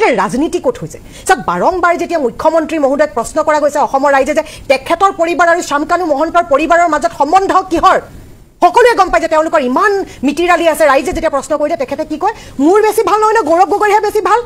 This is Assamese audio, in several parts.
গতিকে ৰাজনীতি ক'ত হৈছে চাওক বাৰম্বাৰ যেতিয়া মুখ্যমন্ত্ৰী মহোদয়ক প্ৰশ্ন কৰা গৈছে অসমৰ ৰাইজে যে তেখেতৰ পৰিবাৰ আৰু শামকানু মহন্তৰ পৰিবাৰৰ মাজত সম্বন্ধ কিহৰ সকলোৱে গম পাই যে তেওঁলোকৰ ইমান মিতিৰালি আছে ৰাইজে যেতিয়া প্ৰশ্ন কৰিলে তেখেতে কি কয় মোৰ বেছি ভাল নহয় নে গৌৰৱ গগৈহে বেছি ভাল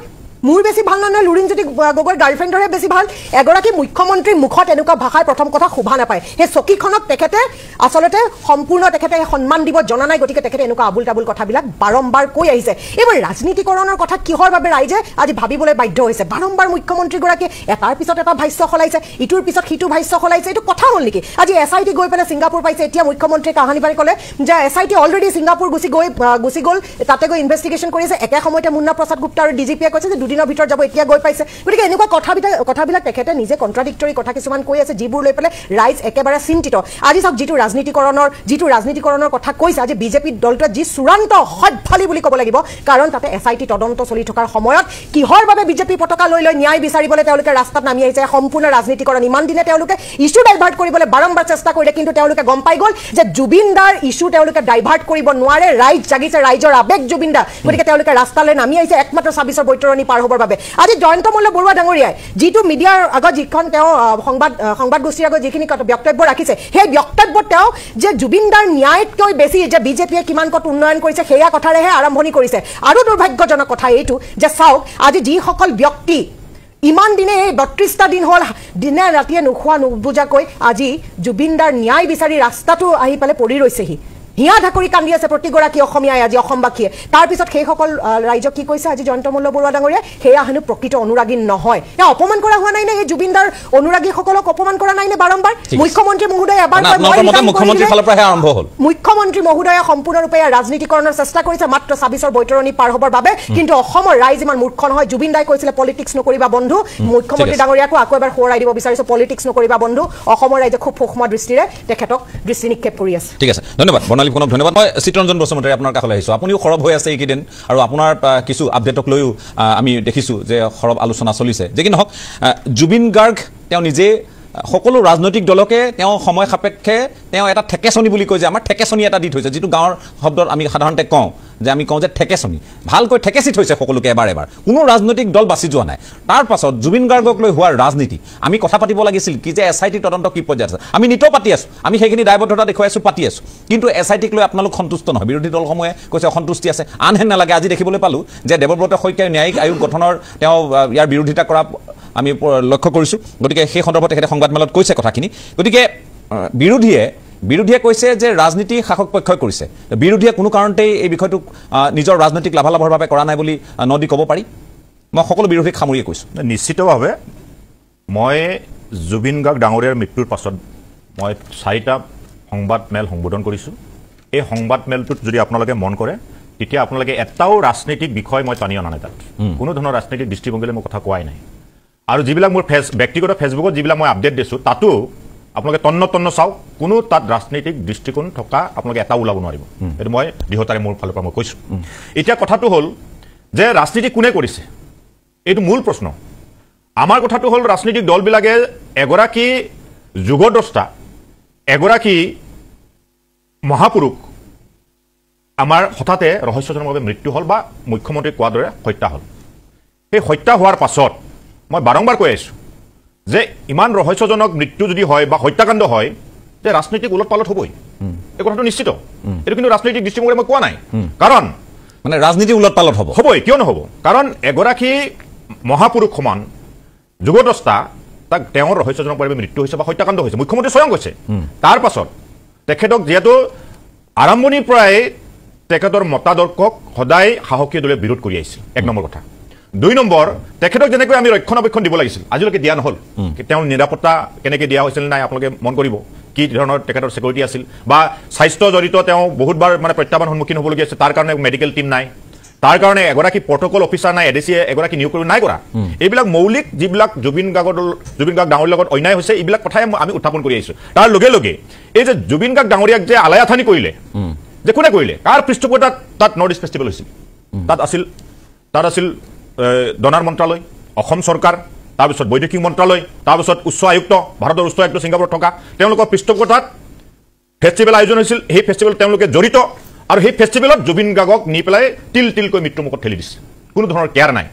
মোৰ বেছি ভাল নহয় লুৰিণজ্যোতি গগৈৰ গাৰ্লফ্ৰেণ্ডৰহে বেছি ভাল এগৰাকী মুখ্যমন্ত্ৰীৰ মুখত এনেকুৱা ভাষাৰ প্ৰথম কথা শোভা নাপায় সেই চকীখনক তেখেতে আচলতে সম্পূৰ্ণ তেখেতে সন্মান দিব জনা নাই গতিকে তেখেতে এনেকুৱা আবুল তাবুল কথাবিলাক বাৰম্বাৰ কৈ আহিছে এইবাৰ ৰাজনীতিকৰণৰ কথা কিহৰ বাবে ৰাইজে আজি ভাবিবলৈ বাধ্য হৈছে বাৰম্বাৰ মুখ্যমন্ত্ৰীগৰাকীয়ে এটাৰ পিছত এটা ভাষ্য সলাইছে ইটোৰ পিছত সিটো ভাষ্য সলাইছে এইটো কথা হ'ল নেকি আজি SIT গৈ পেলাই ছিংগাপুৰ পাইছে এতিয়া মুখ্যমন্ত্ৰীয়ে কাহানি বাৰী ক'লে যে SIT অলৰেডি ছিংগাপুৰ গুচি গ'ল তাতে গৈ ইনভেষ্টিগেশ্যন কৰিছে একে সময়তে মুন্না প্ৰসাদ গুপ্তা আৰু DGPয়ে কৈছে যে দুদিনৰ ভিতৰত যাব এতিয়া গৈ পাইছে গতিকে এনেকুৱা কথাবিলাক তেখেতে নিজে কণ্ট্ৰাডিক্টৰী কথা কিছুমান কৈ আছে যিবোৰ লৈ পেলাই ৰাইজ একেবাৰে চিন্তিত আজি চাওক যিটো ৰাজনীতিকৰণৰ কথা কৈছে আজি বিজেপি দলটোৱে যি চূড়ান্ত সৎফালি বুলি ক'ব লাগিব কাৰণ তাতে SIT তদন্ত চলি থকাৰ সময়ত কিহৰ বাবে বিজেপি পতাকা লৈ ন্যায় বিচাৰিবলৈ তেওঁলোকে ৰাস্তাত নামি আহিছে সম্পূৰ্ণ ৰাজনীতিকৰণ ইমান দিনে তেওঁলোকে ইছ্যু ডাইভাৰ্ট কৰিবলৈ বাৰম্বাৰ চেষ্টা কৰিলে কিন্তু তেওঁলোকে গম পাই গ'ল যে জুবিন দাৰ ইছ্যু তেওঁলোকে ডাইভাৰ্ট কৰিব নোৱাৰে ৰাইজ জাগিছে ৰাইজৰ আবেগ জুবিন দা গতিকে তেওঁলোকে ৰাস্তালৈ নামি আহিছে একমাত্ৰ ২৬ৰ বৈতৰণি পাৰ হ'বৰ বাবে আজি জয়ন্ত মল্ল বৰুৱা ডাঙৰীয়াই যিটো মিডিয়াৰ আগত যিখন তেওঁ সংবাদ গোষ্ঠীৰ আগত যিখিনি বক্তব্য ৰাখিছে সেই বক্তব্যত তেওঁ যে জুবিন দাৰ ন্যায়তকৈ বেছি যে বিজেপিয়ে কিমান কত উন্নয়ন কৰিছে সেয়া কথাৰেহে আৰম্ভণি কৰিছে আৰু দুৰ্ভাগ্যজনক কথা এইটো যে চাওক আজি যিসকল ব্যক্তি ইমান দিনে ৩২টা দিন হ'ল দিনে ৰাতিয়ে নোখোৱা নুবুজাকৈ আজি জুবিন দাৰ ন্যায় বিচাৰি ৰাস্তাটো আহি পেলাই পৰি ৰৈছেহি হিয়া ঢাকৰি কান্দি আছে প্ৰতিগৰাকী অসমীয়াই আজি অসমবাসীয়ে তাৰপিছত সেইসকল ৰাইজক কি কৈছে আজি জয়ন্ত মল্ল বৰুৱা ডাঙৰীয়া সেয়া হেনো প্ৰকৃত অনুৰাগী নহয় এয়া অপমান কৰা হোৱা নাই নে এই জুবিন দাৰ অনুৰাগীসকলক অপমান কৰা নাই নে বাৰম্বাৰ মুখ্যমন্ত্ৰী মহোদয় এবাৰ মুখ্যমন্ত্ৰীৰ ফালৰ পৰা আৰম্ভ হ'ল মুখ্যমন্ত্ৰী মহোদয়ে সম্পূৰ্ণৰূপে ৰাজনীতিকৰণৰ চেষ্টা কৰিছে মাত্ৰ ২৬ৰ বৈতৰণি পাৰ হ'বৰ বাবে কিন্তু অসমৰ ৰাইজ ইমান মূৰ্খ নহয় জুবিন দাই কৈছিলে পলিটিক্স নকৰিবা বন্ধু মুখ্যমন্ত্ৰী ডাঙৰীয়াকো আকৌ এবাৰ সোঁৱৰাই দিব বিচাৰিছো পলিটিক্স নকৰিবা বন্ধু অসমৰ ৰাইজে খুব সূক্ষ্ম দৃষ্টিৰে তেখেতক দৃষ্টি নিক্ষেপ কৰি আছে ঠিক আছে ধন্যবাদ বৰ্ণালী ধন্যবাদ মই চিত্ৰঞ্জন বসুমতাৰী আপোনাৰ কাষলৈ আহিছোঁ আপুনিও সৰব হৈ আছে এইকেইদিন আৰু আপোনাৰ কিছু আপডেটক লৈও আমি দেখিছোঁ যে সৰব আলোচনা চলিছে যে কি নহওক জুবিন গাৰ্গ তেওঁ নিজে সকলো ৰাজনৈতিক দলকে তেওঁ সময় সাপেক্ষে তেওঁ এটা ঠেকেচনি বুলি কয় যে আমাৰ ঠেকেচনি এটা দি থৈছে যিটো গাঁৱৰ শব্দত আমি সাধাৰণতে কওঁ যে ঠেকেচনি ভালকৈ ঠেকেচি থৈছে সকলোকে এবাৰ কোনো ৰাজনৈতিক দল বাছি যোৱা নাই তাৰ পাছত জুবিন গাৰ্গক লৈ হোৱা ৰাজনীতি আমি কথা পাতিব লাগিছিল কি যে SIT তদন্ত কি পৰ্যায়ত আছে আমি নিতৌ পাতি আছোঁ আমি সেইখিনি দায়বদ্ধতা দেখুৱাই আছোঁ পাতি আছোঁ কিন্তু SITক লৈ আপোনালোক সন্তুষ্ট নহয় বিৰোধী দলসমূহে কৈছে অসন্তুষ্টি আছে আনহেন নালাগে আজি দেখিবলৈ পালোঁ যে দেৱব্ৰত শইকীয়াই ন্যায়িক আয়োগ গঠনৰ তেওঁ ইয়াৰ বিৰোধিতা কৰা আমি লক্ষ্য কৰিছোঁ গতিকে সেই সন্দৰ্ভত তেখেতে সংবাদমেলত কৈছে কথাখিনি গতিকে বিৰোধীয়ে কৈছে যে ৰাজনীতি শাসক পক্ষই কৰিছে বিৰোধীয়ে কোনো কাৰণতেই এই বিষয়টোক নিজৰ ৰাজনৈতিক লাভালাভৰ বাবে কৰা নাই বুলি নদী ক'ব পাৰি মই সকলো বিৰোধীক সামৰিয়ে কৈছোঁ নিশ্চিতভাৱে মই জুবিন গাৰ্গ ডাঙৰীয়াৰ মৃত্যুৰ পাছত মই 4টা সংবাদমেল সম্বোধন কৰিছোঁ এই সংবাদমেলটোত যদি আপোনালোকে মন কৰে তেতিয়া আপোনালোকে এটাও ৰাজনৈতিক বিষয় মই টানি অনা নাই তাত কোনো ধৰণৰ ৰাজনৈতিক দৃষ্টিভংগীৰে মই কথা কোৱাই নাই আৰু যিবিলাক মোৰ ব্যক্তিগত ফেচবুকত যিবিলাক মই আপডেট দিছোঁ তাতো আপোনালোকে তন্ন চাওক কোনো তাত ৰাজনৈতিক দৃষ্টিকোণ থকা আপোনালোকে এটা ওলাব নোৱাৰিব এইটো মই দৃঢ়তাৰে মোৰ ফালৰ পৰা মই কৈছোঁ এতিয়া কথাটো হ'ল যে ৰাজনীতি কোনে কৰিছে এইটো মূল প্ৰশ্ন আমাৰ কথাটো হ'ল ৰাজনৈতিক দলবিলাকে এগৰাকী যুগদ্ৰষ্টা এগৰাকী মহাপুৰুষ আমাৰ হঠাতে ৰহস্যজনকভাৱে মৃত্যু হ'ল বা মুখ্যমন্ত্ৰী কোৱাৰ দৰে হত্যা হ'ল সেই হত্যা হোৱাৰ পাছত মই বাৰম্বাৰ কৈ আছোঁ যে ইমান ৰহস্যজনক মৃত্যু যদি হয় বা হত্যাকাণ্ড হয় যে ৰাজনৈতিক উলট পালট হ'বই এই কথাটো নিশ্চিত এইটো কিন্তু ৰাজনৈতিক দৃষ্টিভংগীৰে মই কোৱা নাই কাৰণ মানে ৰাজনীতি উলট পালট হ'বই কিয় নহ'ব কাৰণ এগৰাকী মহাপুৰুষ সমান যুগদ্ৰষ্টা তাক তেওঁৰ ৰহস্যজনকভাৱে মৃত্যু হৈছে বা হত্যাকাণ্ড হৈছে মুখ্যমন্ত্ৰী স্বয়ং কৈছে তাৰ পাছত তেখেতক যিহেতু আৰম্ভণিৰ পৰাই তেখেতৰ মতাদৰ্শক সদায় সাহসী দলে বিৰোধ কৰি আহিছিল 1 নম্বৰ কথা 2 নম্বৰ তেখেতক যেনেকৈ আমি ৰক্ষণাবেক্ষণ দিব লাগিছিল আজিলৈকে দিয়া নহ'ল তেওঁৰ নিৰাপত্তা কেনেকৈ দিয়া হৈছিল নাই আপোনালোকে মন কৰিব কি ধৰণৰ তেখেতৰ সিকিউৰিটি আছিল বা স্বাস্থ্য জড়িত তেওঁ বহুতবাৰ মানে প্ৰত্যাহ্বান সন্মুখীন হ'বলগীয়া আছে তাৰ কাৰণে মেডিকেল টিম নাই তাৰ কাৰণে এগৰাকী প্ৰট'কল অফিচাৰ নাই এডিচিয়ে এগৰাকী নিয়োগ কৰিব নাই কৰা এইবিলাক মৌলিক যিবিলাক জুবিন গাৰ্গ ডাঙৰীয়াৰ লগত অন্যায় হৈছে এইবিলাক কথাই আমি উত্থাপন কৰি আহিছোঁ তাৰ লগে লগে এই যে জুবিন গাৰ্গ ডাঙৰীয়াক যে আলায়াথানি কৰিলে যে কোনে কৰিলে কাৰ পৃষ্ঠপোষকতাত তাত নৰ্থ ইষ্ট ফেষ্টিভেল হৈছিল তাত আছিল ডনাৰ মন্ত্ৰালয় অসম চৰকাৰ তাৰপিছত বৈদেশিক মন্ত্ৰালয় তাৰপিছত উচ্চ আয়ুক্ত ভাৰতৰ উচ্চ আয়ুক্ত ছিংগাপুৰত থকা তেওঁলোকৰ পৃষ্ঠপোষকতাত ফেষ্টিভেল আয়োজন হৈছিল সেই ফেষ্টিভেল তেওঁলোকে জড়িত আৰু সেই ফেষ্টিভেলত জুবিন গাৰ্গক নি পেলাই তিলকৈ মৃত্যুমুখত ঠেলি দিছে কোনো ধৰণৰ কেয়াৰ নাই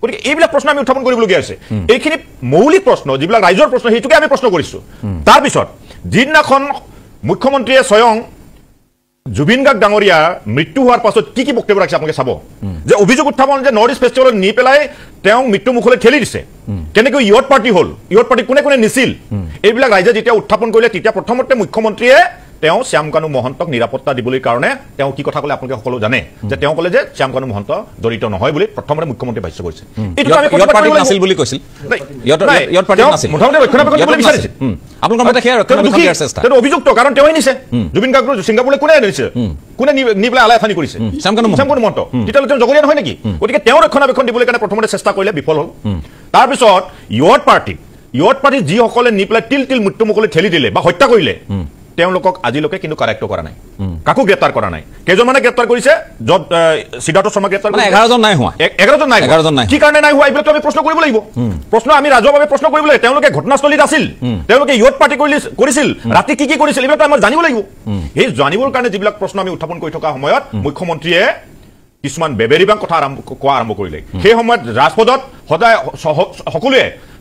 গতিকে এইবিলাক প্ৰশ্ন আমি উত্থাপন কৰিবলগীয়া হৈছে এইখিনি মৌলিক প্ৰশ্ন যিবিলাক ৰাইজৰ প্ৰশ্ন সেইটোকে আমি প্ৰশ্ন কৰিছো তাৰপিছত যিদিনাখন মুখ্যমন্ত্ৰীয়ে স্বয়ং জুবিন গাৰ্গ ডাঙৰীয়া মৃত্যু হোৱাৰ পাছত কি বক্তব্য ৰাখিছে আপোনালোকে চাব যে অভিযোগ উত্থাপন যে নৰ্থ ইষ্ট ফেষ্টিভেলত নি পেলাই তেওঁ মৃত্যু মুখলৈ ঠেলি দিছে কেনেকৈ ইয়ত পাৰ্টি হ'ল ইয়ত পাৰ্টি কোনে কোনে নিছিল এইবিলাক ৰাইজে যেতিয়া উত্থাপন কৰিলে তেতিয়া প্ৰথমতে মুখ্যমন্ত্ৰীয়ে তেওঁ শ্যামকানু মহন্তক নিৰাপত্তা দিবলৈ কাৰণে তেওঁ কি কথা ক'লে আপোনালোকে সকলো জানে যে তেওঁ ক'লে যে শ্যামকানু মহন্ত জড়িত নহয় বুলি প্ৰথমতে মুখ্যমন্ত্ৰীয়ে ভাষ্য কৰিছে এইটো আমি ইয়ত পাৰ্টি নাছিল বুলি কৈছিল ইয়ত পাৰ্টি নাছিল প্ৰথমতে ৰক্ষণাবেক্ষণ কৰিবলৈ বিচাৰিছিল আপোনালোকৰ মতে সেয়া ৰক্ষণাবেক্ষণ দিয়াৰ চেষ্টা তেওঁ অভিযুক্ত কাৰণ তেওঁই নিছে জুবিন গাৰ্গ ছিংগাপুৰলৈ কোনে নিছে কোনে নি পেলাই আলাইথানি কৰিছে শ্যামকানু মহন্ত তেতিয়াহ'লে তেওঁ জগৰীয়া নহয় নেকি গতিকে তেওঁ ৰক্ষণাবেক্ষণ দিবলৈ কাৰণে প্ৰথমতে চেষ্টা কৰিলে বিফল হ'ল তাৰপিছত ইয়ত পাৰ্টি যিসকলে নি পেলাই তিল মৃত্যুমুখলৈ ঠেলি দিলে বা হত্যা কৰিলে তেওঁলোকক আজিলৈকে কিন্তু কাৰেক্ট কৰা নাই কাকো গ্ৰেপ্তাৰ কৰা নাই কেইজনমানে গ্ৰেপ্তাৰ কৰিছে য'ত সিদ্ধাৰ্থ শৰ্মা গ্ৰেপ্তাৰ কৰিছে 11জন নাই হোৱা 11জন নাই কি কাৰণে নাই হোৱা এইবিলাক আমি প্ৰশ্ন কৰিব লাগিব প্ৰশ্ন আমি ৰাজহুৱাভাৱে প্ৰশ্ন কৰিব লাগিব তেওঁলোকে ঘটনাস্থলীত আছিল তেওঁলোকে ইয়ত পাৰ্টি কৰিছিল ৰাতি কি কৰিছিল এইবিলাক আমাৰ জানিব লাগিব এই জানিবৰ কাৰণে যিবিলাক প্ৰশ্ন আমি উত্থাপন কৰি থকা সময়ত মুখ্যমন্ত্ৰীয়ে কিছুমান বেবেৰিবাং কথা কোৱা আৰম্ভ কৰিলে সেই সময়ত ৰাজপথত সদায়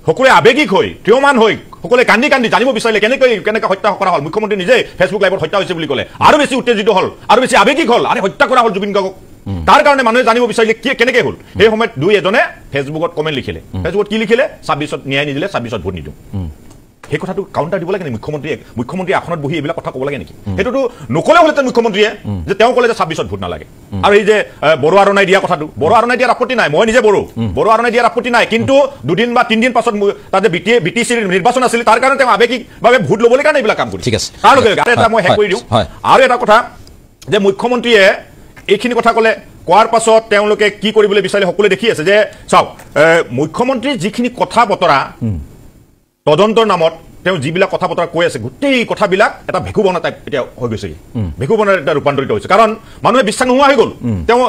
সকলোৱে আবেগিক হৈ থিয়মান হৈ সকলোৱে কান্দি জানিব বিচাৰিলে কেনেকৈ হত্যা কৰা হ'ল মুখ্যমন্ত্ৰী নিজে ফেচবুক লাইভত হত্যা হৈছে বুলি ক'লে আৰু বেছি উত্তেজিত হ'ল আৰু বেছি আবেগিক হ'ল আৰে হত্যা কৰা হ'ল জুবিন গাৰ্গক তাৰ কাৰণে মানুহে জানিব বিচাৰিলে কেনেকৈ হ'ল সেই সময়ত দুই এজনে ফেচবুকত কমেণ্ট লিখিলে ফেচবুকত কি লিখিলে 26ত ন্যায় নিদিলে 26ত ভোট নিদিওঁ সেই কথাটো কাউণ্টাৰ দিব লাগে নেকি মুখ্যমন্ত্ৰীয়ে আসনত বহি এইবিলাক কথা ক'ব লাগে নেকি সেইটোতো নক'লে হ'লেহেঁতেন মুখ্যমন্ত্ৰীয়ে যে তেওঁ ক'লে যে 26ত ভোট নালাগে আৰু এই যে বড়ো আৰণাই দিয়া কথাটো বড়ো আৰণাই দিয়াৰ আপত্তি নাই মই নিজে বড়ো আৰণাই দিয়াৰ আপত্তি নাই কিন্তু 2 দিন বা 3 দিন পাছত তাতে বিটিচিৰ নিৰ্বাচন আছিল তাৰ কাৰণে তেওঁ আৱেগিকভাৱে ভোট ল'বলৈ কাৰণে এইবিলাক কাম কৰিছে ঠিক আছে তাৰ লগে লগে এটা মই শেষ কৰি দিওঁ আৰু এটা কথা যে মুখ্যমন্ত্ৰীয়ে এইখিনি কথা ক'লে কোৱাৰ পাছত তেওঁলোকে কি কৰিবলৈ বিচাৰিলে সকলোৱে দেখি আছে যে চাওক মুখ্যমন্ত্ৰীৰ যিখিনি কথা বতৰা তদন্তৰ নামত তেওঁ যিবিলাক কথা বতৰা কৈ আছে গোটেই কথাবিলাক এটা ভেকু বনা টাইপ এতিয়া হৈ গৈছে ভেকু বনাৰ এটা ৰূপান্তৰিত হৈছে কাৰণ মানুহে বিশ্বাস নোহোৱা হৈ গ'ল তেওঁ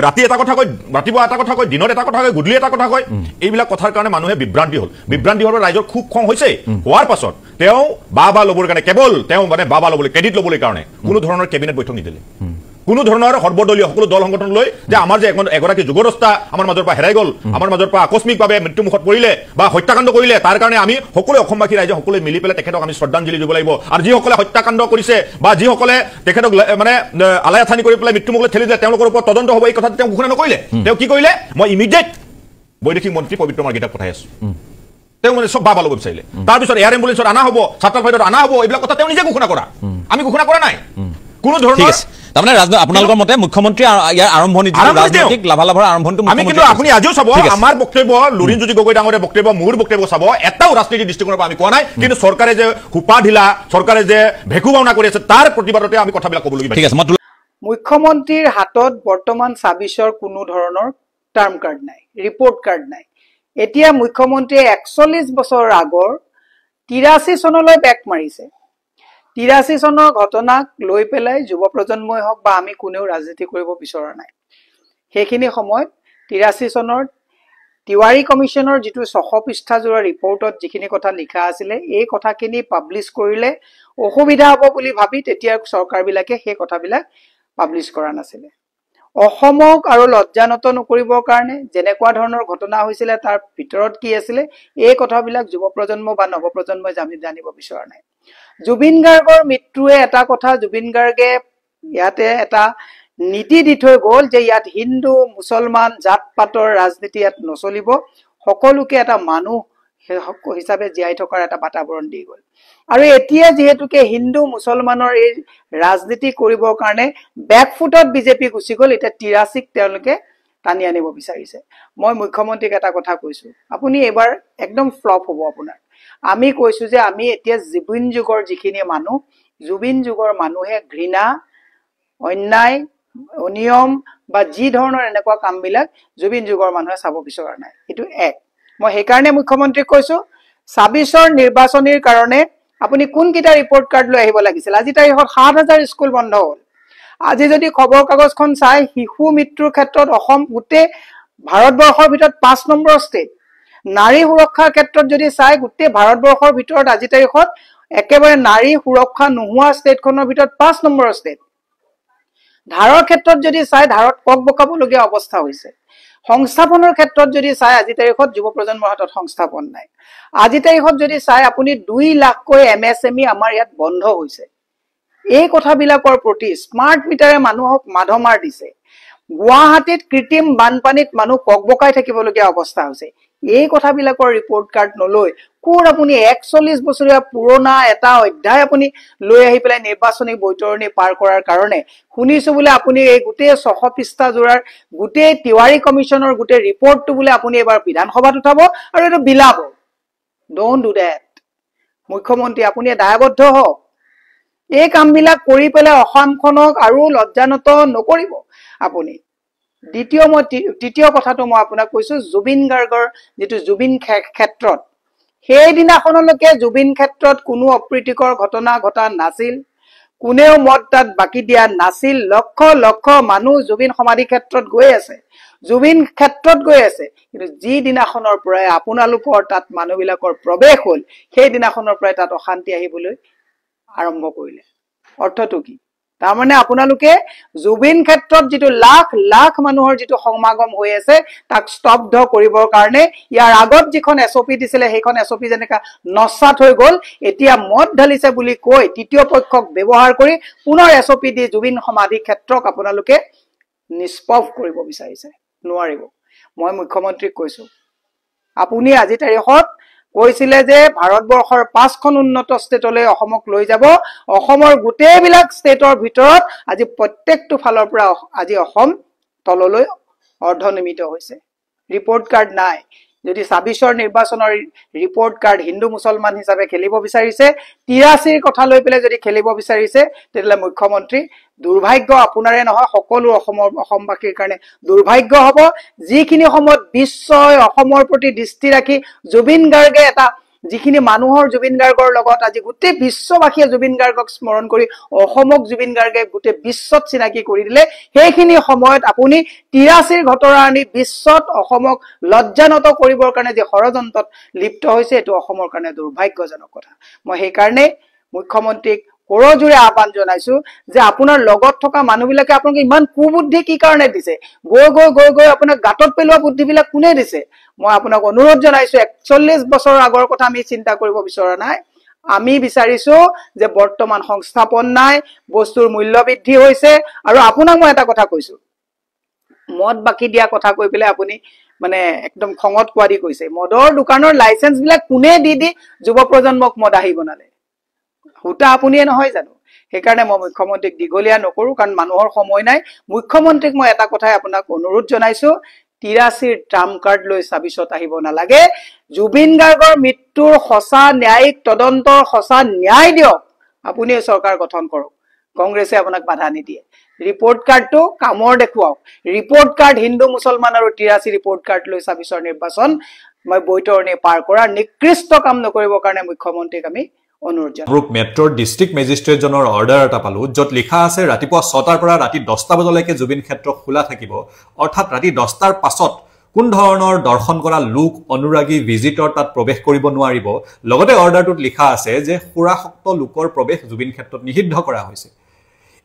ৰাতি এটা কথা কয় ৰাতিপুৱা এটা কথা কয় দিনত এটা কথা কয় গধূলি এটা কথা কয় এইবিলাক কথাৰ কাৰণে মানুহে বিভ্ৰান্তি হোৱাৰ ৰাইজৰ খুব খং হৈছে হোৱাৰ পাছত তেওঁ বাবা ল'বৰ কাৰণে কেৱল তেওঁ মানে বাবা ল'বলৈ ক্ৰেডিট ল'বলৈ কাৰণে কোনো ধৰণৰ কেবিনেট বৈঠক নিদিলে কোনো ধৰণৰ সৰ্বদলীয় সকলো দল সংগঠন লৈ যে আমাৰ যে এগৰাকী যুগদস্তা আমাৰ মাজৰ পৰা হেৰাই গ'ল আমাৰ মাজৰ পৰা আকস্মিকভাৱে মৃত্যুমুখত পৰিলে বা হত্যাকাণ্ড কৰিলে তাৰ কাৰণে আমি সকলোৱে অসমবাসী ৰাইজে সকলোৱে মিলি পেলাই তেখেতক আমি শ্ৰদ্ধাঞ্জলি দিব লাগিব আৰু যিসকলে হত্যাকাণ্ড কৰিছে বা যিসকলে তেখেতক মানে আলাইথানি কৰি পেলাই মৃত্যুমুখলৈ ঠেলি দিলে তেওঁলোকৰ ওপৰত তদন্ত হ'ব এই কথাটো তেওঁ ঘোষণা নকৰিলে তেওঁ কি কৰিলে মই ইমিডিয়েট বৈদেশিক মন্ত্ৰী পবিত্ৰ মাৰ্ঘেৰিটাক পঠাই আছো তেওঁ মানে চব বাবা ল'ব বিচাৰিলে তাৰপিছত এয়াৰ এম্বুলেন্সত অনা হ'ব ছাত্ৰ ফাইডত অনা হ'ব এইবিলাক কথা তেওঁ নিজে ঘোষণা কৰা আমি ঘোষণা কৰা নাই কোনো ধৰণৰ তাৰমানে আপোনালোকৰ মতে মুখ্যমন্ত্ৰী ইয়াৰ আৰম্ভণি ৰাজনৈতিক লাভালাভৰ আৰম্ভণিটো আমি কিন্তু আপুনি আজিও চাব আমাৰ বক্তব্য লুৰিণজ্যোতি গগৈ ডাঙৰীয়া বক্তব্য মোৰ বক্তব্য চাব এটাও ৰাজনীতিৰ দৃষ্টিকোণৰ পৰা আমি কোৱা নাই কিন্তু চৰকাৰে যে হুপা ঢিলা চৰকাৰে যে ভেকু ভাওনা কৰি আছে তাৰ প্ৰতিবাদতে আমি কথাবিলাক ক'বলগীয়া ঠিক আছে মুখ্যমন্ত্ৰীৰ হাতত বৰ্তমান 26ৰ কোনো ধৰণৰ টাৰ্ম কাৰ্ড নাই ৰিপৰ্ট কাৰ্ড নাই এতিয়া মুখ্যমন্ত্ৰীয়ে 41 বছৰ আগৰ 83 চনলৈ বেক মাৰিছে 83 চনৰ ঘটনাক লৈ পেলাই যুৱ প্ৰজন্মই হওক বা আমি কোনেও ৰাজনীতি কৰিব বিচৰা নাই সেইখিনি সময়ত 83 চনৰ তিৱাৰী কমিছনৰ যিটো 600 পৃষ্ঠাজোৰা ৰিপৰ্টত যিখিনি কথা লিখা আছিলে এই কথাখিনি পাব্লিছ কৰিলে অসুবিধা হ'ব বুলি ভাবি তেতিয়া চৰকাৰবিলাকে সেই কথাবিলাক পাব্লিছ কৰা নাছিলে অসমক আৰু লজ্জানত নকৰিবৰ কাৰণে যেনেকুৱা ধৰণৰ ঘটনা হৈছিলে তাৰ ভিতৰত কি আছিলে এই কথাবিলাক যুৱ প্ৰজন্ম বা নৱ প্ৰজন্মই জানিব বিচৰা নাই জুবিন গাৰ্গৰ মৃত্যুৱে এটা কথা জুবিন গাৰ্গে ইয়াতে এটা নীতি দি থৈ গ'ল যে ইয়াত হিন্দু মুছলমান জাত পাতৰ ৰাজনীতি ইয়াত নচলিব সকলোকে এটা মানুহ হিচাপে জীয়াই থকাৰ এটা বাতাবৰণ দি গ'ল আৰু এতিয়া যেহেতুকে হিন্দু মুছলমানৰ এই ৰাজনীতি কৰিবৰ কাৰণে বেকফুটত বিজেপি গুচি গ'ল এতিয়া 83ক তেওঁলোকে টানি আনিব বিচাৰিছে মই মুখ্যমন্ত্ৰীক এটা কথা কৈছো আপুনি এবাৰ একদম ফ্লপ হ'ব আপোনাৰ আমি কৈছো যে আমি এতিয়া জুবিন যুগৰ যিখিনি মানুহ জুবিন যুগৰ মানুহে ঘৃণা অন্যায় অনিয়ম বা যি ধৰণৰ এনেকুৱা কামবিলাক জুবিন যুগৰ মানুহে চাব বিচৰা নাই এটো এক মই সেইকাৰণে মুখ্যমন্ত্ৰীক কৈছো 26ৰ নিৰ্বাচনীৰ কাৰণে আপুনি কোন কিটা ৰিপৰ্ট কাৰ্ড লৈ আহিব লাগিছিল আজি তাৰিখত 7000 স্কুল বন্ধ হ'ল আজি যদি খবৰ কাগজখন চাই শিশু মৃত্যুৰ ক্ষেত্ৰত অসম গোটেই ভাৰতবৰ্ষৰ ভিতৰত 5 নম্বৰ ষ্টেট নাৰী সুৰক্ষাৰ ক্ষেত্ৰত যদি চাই গোটেই ভাৰতবৰ্ষৰ ভিতৰত আজি তাৰিখত একেবাৰে নাৰী সুৰক্ষা নোহোৱা ষ্টেটখনৰ ভিতৰত 5 নম্বৰ ষ্টেট ধাৰৰ ক্ষেত্ৰত যদি চাই ধাৰত কক বকাবলগীয়া অৱস্থা হৈছে সংস্থাপনৰ ক্ষেত্ৰত যদি চাই আজি তাৰিখত যুৱ প্ৰজন্মৰ হাতত সংস্থাপন নাই। আজি তাৰিখত যদি চাই আপুনি 2 লাখকৈ MSME আমাৰ ইয়াত বন্ধ হৈছে। এই কথাবিলাকৰ প্ৰতি স্মাৰ্ট মিটাৰে মানুহক মাধমাৰ দিছে। গুৱাহাটীত কৃত্ৰিম বানপানীত মানুহ ককবকাই থাকিবলগীয়া অৱস্থা হৈছে। এই কথাবিলাকৰ ৰিপৰ্ট কাৰ্ড নলৈ কোৰ আপুনি 41 বছৰীয়া পুৰণা এটা অধ্যায় আপুনি লৈ আহি পেলাই নিৰ্বাচনী বৈতৰণি পাৰ কৰাৰ কাৰণে শুনিছো বোলে আপুনি এই গোটেই 600 পৃষ্ঠা জোৰাৰ গোটেই তিৱাৰী কমিশনৰ গোটেই ৰিপৰ্টটো বোলে আপুনি এবাৰ বিধানসভাত উঠাব আৰু এইটো বিলাব। Don't do that. মুখ্যমন্ত্ৰী আপুনি দায়বদ্ধ হওক। এই কামবিলাক কৰি পেলাই অসমখনক আৰু লজ্জানত নকৰিব আপুনি। দ্বিতীয় কথাটো মই আপোনাক কৈছো জুবিন গাৰ্গৰ যেটো জুবিন ক্ষেত্ৰত সেইদিনাখনলৈকে জুবিন ক্ষেত্ৰত কোনো অপ্ৰীতিকৰ ঘটনা ঘটা নাছিল। কোনেও মত তাত বাকি দিয়া নাছিল। লক্ষ লক্ষ মানুহ জুবিন সমাধি ক্ষেত্ৰত গৈ আছে, জুবিন ক্ষেত্ৰত গৈ আছে। কিন্তু যি দিনাখনৰ পৰাই আপোনালোকৰ তাত মানুহবিলাকৰ প্ৰৱেশ হ'ল সেই দিনাখনৰ পৰাই তাত অশান্তি আহিবলৈ আৰম্ভ কৰিলে। অৰ্থটো কি? তাৰমানে আপোনালোকে জুবিন ক্ষেত্ৰত যেটো লাখ লাখ মানুহৰ যেটো সমাগম হৈ আছে তাক স্তব্ধ কৰিবৰ কাৰণে ইয়াৰ আগত যিখন SOP দিছিলে সেইখন SOP যেনেকা নসাত হৈ গ'ল, এতিয়া মদ ঢালিছে বুলি কৈ তৃতীয় পক্ষক ব্যৱহাৰ কৰি পুনৰ SOP দি জুবিন সমাধি ক্ষেত্ৰক আপোনালোকে নিষ্পভ কৰিব বিচাৰিছে। নোৱাৰিব। মই মুখ্যমন্ত্ৰীক কৈছো আপুনি আজি তাৰিখত কৈছিলে যে ভাৰতবৰ্ষৰ 5খন উন্নত ষ্টেটলৈ অসমক লৈ যাব। অসমৰ গোটেইবিলাক ষ্টেটৰ ভিতৰত আজি প্ৰত্যেকটো ফালৰ পৰা আজি অসম তললৈ অৰ্ধনিমিত হৈছে। ৰিপৰ্ট কাৰ্ড নাই। যদি 26ৰ নিৰ্বাচনৰ ৰিপৰ্ট কাৰ্ড হিন্দু মুছলমান হিচাপে খেলিব বিচাৰিছে, 83ৰ কথা লৈ পেলাই যদি খেলিব বিচাৰিছে, তেতিয়াহ'লে মুখ্যমন্ত্ৰী দুৰ্ভাগ্য আপোনাৰে নহয় সকলো অসমবাসীৰ কাৰণে দুৰ্ভাগ্য হ'ব। যিখিনি সময়ত বিশ্বই অসমৰ প্ৰতি দৃষ্টি ৰাখি জুবিন গাৰ্গে এটা যিখিনি মানুহৰ জুবিন গাৰ্গৰ লগত আজি গোটেই বিশ্ববাসীয়ে জুবিন গাৰ্গক স্মৰণ কৰি অসমক জুবিন গাৰ্গে গোটেই বিশ্বত চিনাকি কৰি দিলে, সেইখিনি সময়ত আপুনি 83ৰ ঘটনা আনি বিশ্বত অসমক লজ্জানত কৰিবৰ কাৰণে যে ষড়যন্ত্ৰত লিপ্ত হৈছে এইটো অসমৰ কাৰণে দুৰ্ভাগ্যজনক কথা। মই সেইকাৰণে মুখ্যমন্ত্ৰীক কৰজোৰে আহ্বান জনাইছো যে আপোনাৰ লগত থকা মানুহবিলাকে আপোনাক ইমান কুবুদ্ধি কি কাৰণে দিছে? গৈ গৈ গৈ গৈ আপোনাক গাঁতত পেলোৱা বুদ্ধিবিলাক কোনে দিছে? মই আপোনাক অনুৰোধ জনাইছো 41 বছৰ আগৰ কথা আমি চিন্তা কৰিব বিচৰা নাই। আমি বিচাৰিছো যে বৰ্তমান সংস্থাপন নাই, বস্তুৰ মূল্য বৃদ্ধি হৈছে। আৰু আপোনাক মই এটা কথা কৈছো, মদ বাকি দিয়া কথা কৈ পেলাই আপুনি মানে একদম খঙত কোৱাদি কৈছে। মদৰ দোকানৰ লাইসেন্স বিলাক কোনে দি যুৱ প্ৰজন্মক মদাহি বনালে? হুটা আপুনিয়ে নহয় জানো? সেইকাৰণে মই মুখ্যমন্ত্ৰীক দীঘলীয়া নকৰো কাৰণ মানুহৰ সময় নাই। মুখ্যমন্ত্ৰীক মই এটা কথাই আপোনাক অনুৰোধ জনাইছো, 83ৰ ট্ৰাম্প কাৰ্ড লৈ 26ত আহিব নালাগে। জুবিন গাৰ্গৰ মৃত্যুৰ সঁচা ন্যায়িক তদন্তৰ সঁচা ন্যায় দিয়ক। আপুনি চৰকাৰ গঠন কৰক। কংগ্ৰেছে আপোনাক বাধা নিদিয়ে। ৰিপৰ্ট কাৰ্ডটো কামৰ দেখুৱাওক। ৰিপৰ্ট কাৰ্ড হিন্দু মুছলমান আৰু 83 ৰিপৰ্ট কাৰ্ড লৈ 26ৰ নিৰ্বাচন মই বৈতৰণি পাৰ কৰাৰ নিকৃষ্ট কাম নকৰিবৰ কাৰণে মুখ্যমন্ত্ৰীক আমি অনুৰোধ জনাইছো। গ্ৰুপ মেট্ৰৰ ডিষ্ট্ৰিক্ট মেজিষ্ট্ৰেটজনৰ অৰ্ডাৰ এটা পালো, য'ত লিখা আছে ৰাতিপুৱা 6টাৰ পৰা ৰাতি 10টা বজালৈকে জুবিন ক্ষেত্ৰ খোলা থাকিব। অৰ্থাৎ ৰাতি 10টাৰ পাছত কোন ধৰণৰ দৰ্শন কৰা লোক অনুৰাগী ভিজিটৰ তাত প্ৰৱেশ কৰিব নোৱাৰিব। লগতে অৰ্ডাৰটোত লিখা আছে যে সুৰাসক্ত লোকৰ প্ৰৱেশ জুবিন ক্ষেত্ৰত নিষিদ্ধ কৰা হৈছে।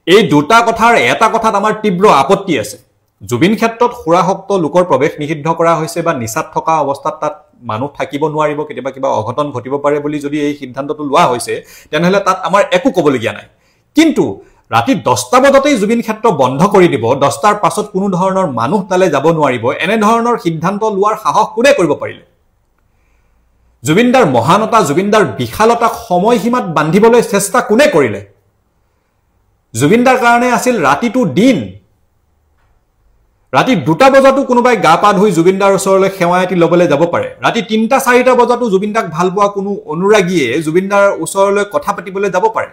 এই দুটা কথাৰ এটা কথাত আমাৰ তীব্ৰ আপত্তি আছে। জুবিন ক্ষেত্ৰত সুৰাসক্ত লোকৰ প্ৰৱেশ নিষিদ্ধ কৰা হৈছে বা নিচাত থকা অৱস্থাত তাত মানুহ থাকিব নোৱাৰিব, কেতিয়াবা কিবা অঘটন ঘটিব পাৰে বুলি যদি এই সিদ্ধান্তটো লোৱা হৈছে তেনেহ'লে তাত আমাৰ একো ক'বলগীয়া নাই। কিন্তু ৰাতি 10টা বজাতেই জুবিন ক্ষেত্ৰ বন্ধ কৰি দিব, 10টাৰ পাছত কোনো ধৰণৰ মানুহ তালৈ যাব নোৱাৰিব, এনেধৰণৰ সিদ্ধান্ত লোৱাৰ সাহস কোনে কৰিব পাৰিলে? জুবিনদাৰ মহানতা, জুবিনদাৰ বিশালতাক সময়সীমাত বান্ধিবলৈ চেষ্টা কোনে কৰিলে? জুবিনদাৰ কাৰণে আছিল ৰাতিটো দিন। ৰাতি 2টা বজাতো কোনোবাই গা পা ধুই জুবিনদাৰ ওচৰলৈ সেৱা এটি ল'বলৈ যাব পাৰে। ৰাতি 3টা-4টা বজাতো জুবিনদাক ভাল পোৱা কোনো অনুৰাগীয়ে জুবিনদাৰ ওচৰলৈ কথা পাতিবলৈ যাব পাৰে।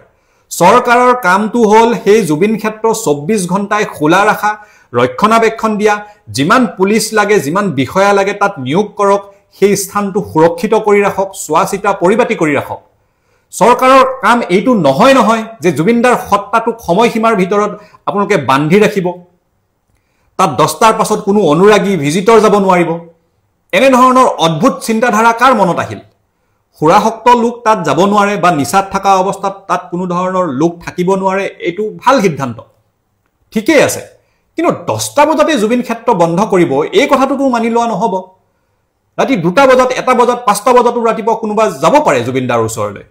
চৰকাৰৰ কামটো হ'ল সেই জুবিন ক্ষেত্ৰ 24 ঘণ্টাই খোলা ৰাখা, ৰক্ষণাবেক্ষণ দিয়া, যিমান পুলিচ লাগে, যিমান বিষয়া লাগে তাত নিয়োগ কৰক, সেই স্থানটো সুৰক্ষিত কৰি ৰাখক, চোৱা চিতা পৰিপাটি কৰি ৰাখক। চৰকাৰৰ কাম এইটো নহয় যে জুবিনদাৰ সত্তাটোক সময়সীমাৰ ভিতৰত আপোনালোকে বান্ধি ৰাখিব, তাত 10টাৰ পাছত কোনো অনুৰাগী ভিজিটৰ যাব নোৱাৰিব। এনেধৰণৰ অদ্ভুত চিন্তাধাৰা কাৰ মনত আহিল? সুৰাসক্ত লোক তাত যাব নোৱাৰে বা নিচাত থকা অৱস্থাত তাত কোনো ধৰণৰ লোক থাকিব নোৱাৰে, এইটো ভাল সিদ্ধান্ত, ঠিকেই আছে। কিন্তু 10টা বজাতে জুবিন ক্ষেত্ৰ ক্ষেত্ৰ বন্ধ কৰিব এই কথাটোতো মানি লোৱা নহ'ব ৰাতি 2টা বজাত 1টা বজাত 5টা বজাতো ৰাতিপুৱা কোনোবা যাব পাৰে জুবিন দাৰ ওচৰলৈ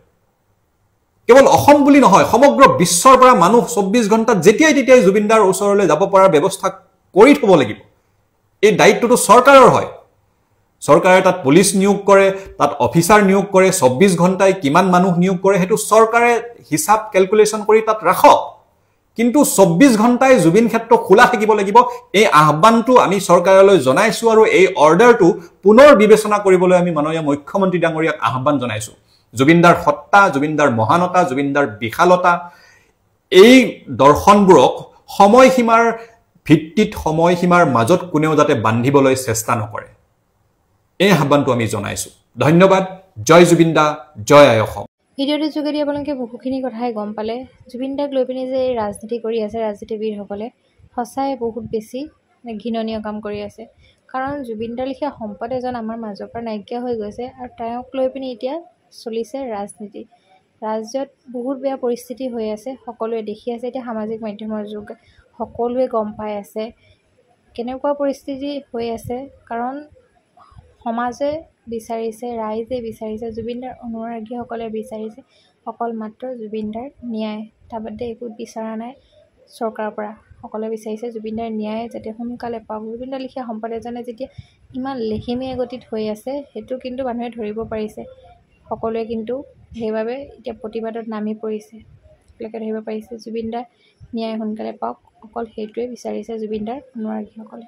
কেৱল অসম বুলি নহয় সমগ্ৰ বিশ্বৰ পৰা মানুহ 24 ঘণ্টাত যেতিয়াই তেতিয়াই জুবিন দাৰ ওচৰলৈ যাব পৰাৰ ব্যৱস্থা কৰি থব লাগিব এই দায়িত্বটো চৰকাৰৰ হয় চৰকাৰে তাত পুলিচ নিয়োগ কৰে তাত অফিচাৰ নিয়োগ কৰে 24 ঘণ্টাই কিমান মানুহ নিয়োগ কৰে হেতু চৰকাৰে হিসাব ক্যালকুলেশন কৰি তাত ৰাখক কিন্তু 24 ঘণ্টাই জুবিন ক্ষেত্ৰ খোলা থাকিব লাগিব এই আহ্বানটো আমি চৰকাৰলৈ জনাইছো আৰু এই অৰ্ডাৰটো পুনৰ বিবেচনা কৰিবলৈ আমি মাননীয় মুখ্যমন্ত্ৰী ডাঙৰীয়াক আহ্বান জনাইছো জুবিনদাৰ সত্তা জুবিনদাৰ মহানতা জুবিনদাৰ বিশালতা এই দৰ্শনবোৰক সময়সীমাৰ ভিত্তিত সময়সীমাৰ মাজত কোনেও যাতে বান্ধিবলৈ চেষ্টা নকৰে এই আহ্বানটো আমি জনাইছো ধন্যবাদ জয় জুবিনদা জয় আই অসম ভিডিঅ'টোৰ যোগেদি আপোনালোকে বহুখিনি কথাই গম পালে জুবিনদাক লৈ পিনে যে ৰাজনীতি কৰি আছে ৰাজনীতিবিদসকলে সঁচাই বহুত বেছি ঘৃণনীয় কাম কৰি আছে কাৰণ জুবিনদাৰ লেখীয়া সম্পদ এজন আমাৰ মাজৰ পৰা নাইকিয়া হৈ গৈছে আৰু তেওঁক লৈ পিনে এতিয়া চলিছে ৰাজনীতি ৰাজ্যত বহুত বেয়া পৰিস্থিতি হৈ আছে সকলোৱে দেখি আছে এতিয়া সামাজিক মাধ্যমৰ যুগ সকলোৱে গম পাই আছে কেনেকুৱা পৰিস্থিতি হৈ আছে কাৰণ সমাজে বিচাৰিছে ৰাইজে বিচাৰিছে জুবিনদাৰ অনুৰাগীসকলে বিচাৰিছে অকল মাত্ৰ জুবিনদাৰ ন্যায় তাবাদে একো বিচৰা নাই চৰকাৰৰ পৰা সকলোৱে বিচাৰিছে জুবিনদাৰ ন্যায় যাতে সোনকালে পাওক জুবিনদাৰ লেখীয়া সম্পদ এজনে যেতিয়া ইমান লেহেমীয়া গতিত হৈ আছে সেইটো কিন্তু মানুহে ধৰিব পাৰিছে সকলোৱে কিন্তু সেইবাবে এতিয়া প্ৰতিবাদত নামি পৰিছে সকলোকে ধৰিব পাৰিছে জুবিনদাৰ ন্যায় সোনকালে পাওক অকল সেইটোৱে বিচাৰিছে জুবিনদাৰ অনুৰাগীসকলে